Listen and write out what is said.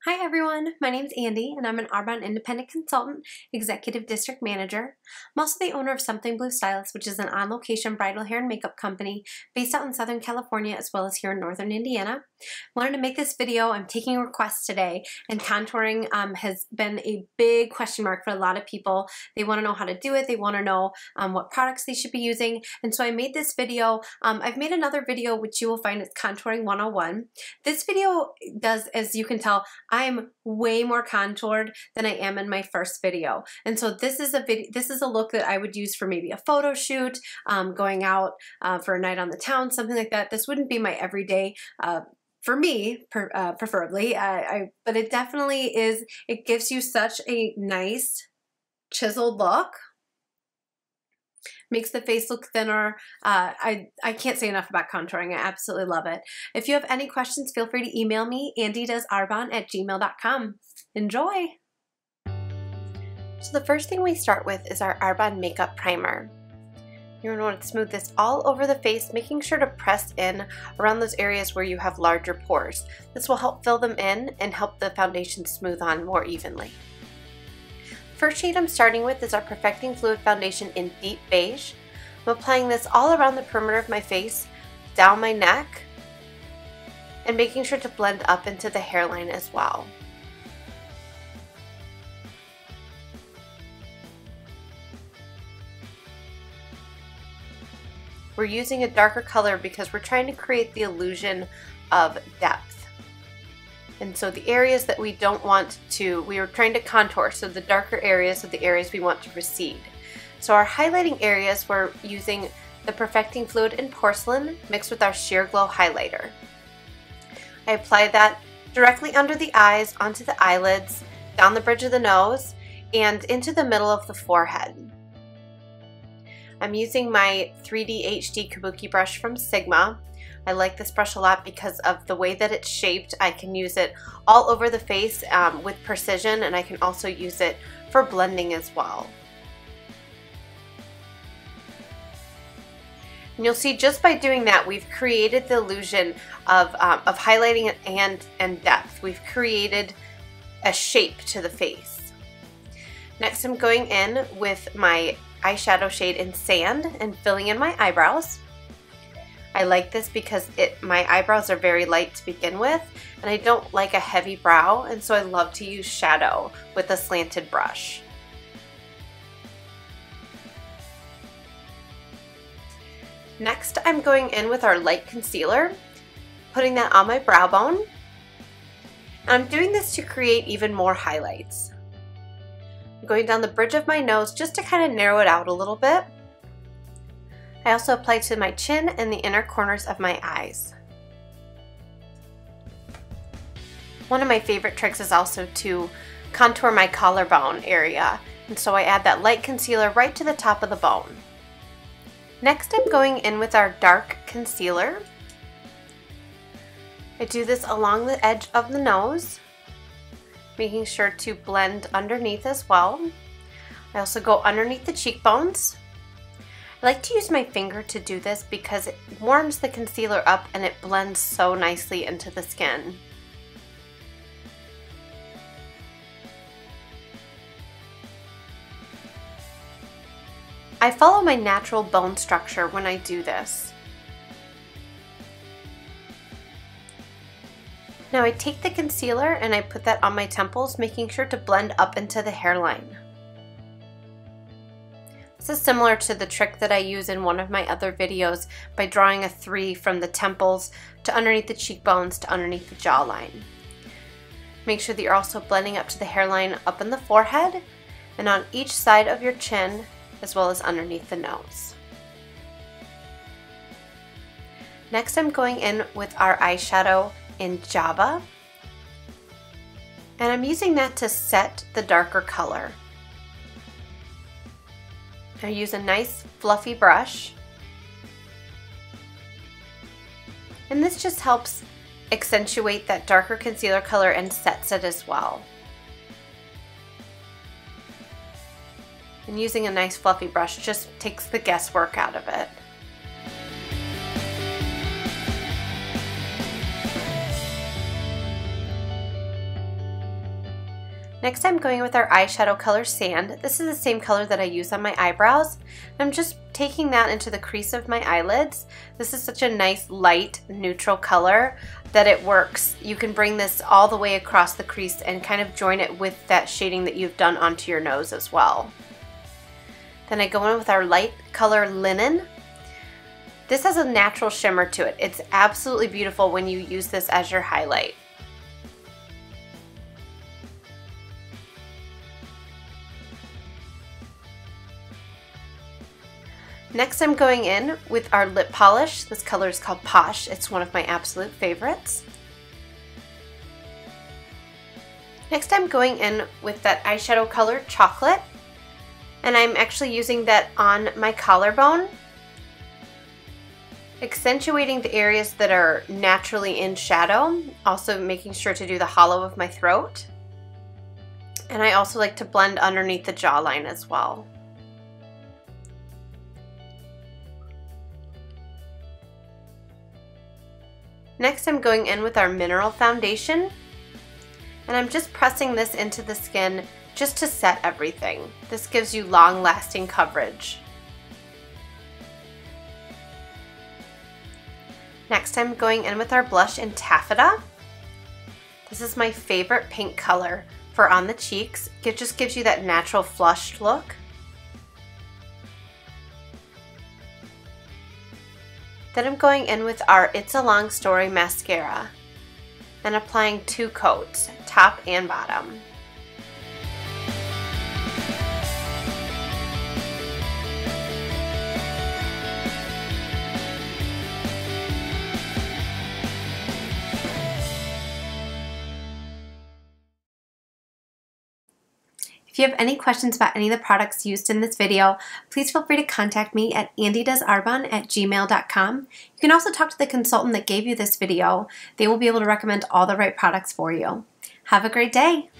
Hi everyone, my name's Andi and I'm an Arbonne Independent Consultant, Executive District Manager. I'm also the owner of Something Blue Stylist, which is an on-location bridal hair and makeup company based out in Southern California as well as here in Northern Indiana. I wanted to make this video. I'm taking requests today, and contouring has been a big question mark for a lot of people. They want to know how to do it. They want to know what products they should be using, and so I made this video. I've made another video which you will find is Contouring 101. This video does, as you can tell, I'm way more contoured than I am in my first video. And so this is a look that I would use for maybe a photo shoot, going out for a night on the town, something like that. This wouldn't be my everyday for me, preferably, but it definitely is, it gives you such a nice chiseled look. Makes the face look thinner. I can't say enough about contouring. I absolutely love it. If you have any questions, feel free to email me, andidoesarbonne@gmail.com. Enjoy! So the first thing we start with is our Arbonne Makeup Primer. You're going to want to smooth this all over the face, making sure to press in around those areas where you have larger pores. This will help fill them in and help the foundation smooth on more evenly. First shade I'm starting with is our Perfecting Fluid Foundation in Deep Beige. I'm applying this all around the perimeter of my face, down my neck, and making sure to blend up into the hairline as well. We're using a darker color because we're trying to create the illusion of depth. And so the areas that we don't want to, we are trying to contour, so the darker areas are the areas we want to recede. So our highlighting areas, we're using the Perfecting Fluid in Porcelain mixed with our Sheer Glow highlighter. I apply that directly under the eyes, onto the eyelids, down the bridge of the nose, and into the middle of the forehead. I'm using my 3D HD Kabuki brush from Sigma. I like this brush a lot because of the way that it's shaped. I can use it all over the face with precision, and I can also use it for blending as well. And you'll see just by doing that, we've created the illusion of highlighting and depth. We've created a shape to the face. Next, I'm going in with my eyeshadow shade in Sand and filling in my eyebrows. I like this because my eyebrows are very light to begin with, and I don't like a heavy brow, and so I love to use shadow with a slanted brush. Next, I'm going in with our light concealer, putting that on my brow bone. And I'm doing this to create even more highlights. I'm going down the bridge of my nose just to kind of narrow it out a little bit. I also apply to my chin and the inner corners of my eyes. One of my favorite tricks is also to contour my collarbone area, and so I add that light concealer right to the top of the bone. Next, I'm going in with our dark concealer. I do this along the edge of the nose, making sure to blend underneath as well. I also go underneath the cheekbones. I like to use my finger to do this because it warms the concealer up and it blends so nicely into the skin. I follow my natural bone structure when I do this. Now I take the concealer and I put that on my temples, making sure to blend up into the hairline. This is similar to the trick that I use in one of my other videos by drawing a 3 from the temples to underneath the cheekbones to underneath the jawline. Make sure that you're also blending up to the hairline up in the forehead and on each side of your chin as well as underneath the nose. Next, I'm going in with our eyeshadow in Java, and I'm using that to set the darker color. I use a nice fluffy brush, and this just helps accentuate that darker concealer color and sets it as well. And using a nice fluffy brush just takes the guesswork out of it. Next I'm going with our eyeshadow color Sand. This is the same color that I use on my eyebrows. I'm just taking that into the crease of my eyelids. This is such a nice light neutral color that it works. You can bring this all the way across the crease and kind of join it with that shading that you've done onto your nose as well. Then I go in with our light color Linen. This has a natural shimmer to it. It's absolutely beautiful when you use this as your highlight. Next I'm going in with our lip polish. This color is called POSH. It's one of my absolute favorites. Next I'm going in with that eyeshadow color Chocolate, and I'm actually using that on my collarbone, accentuating the areas that are naturally in shadow, also making sure to do the hollow of my throat. And I also like to blend underneath the jawline as well. Next I'm going in with our Mineral Foundation, and I'm just pressing this into the skin just to set everything. This gives you long-lasting coverage. Next I'm going in with our blush in Taffeta. This is my favorite pink color for on the cheeks. It just gives you that natural flushed look. Then I'm going in with our It's a Long Story mascara and applying 2 coats, top and bottom. If you have any questions about any of the products used in this video, please feel free to contact me at andydoesarbonne@gmail.com. You can also talk to the consultant that gave you this video. They will be able to recommend all the right products for you. Have a great day!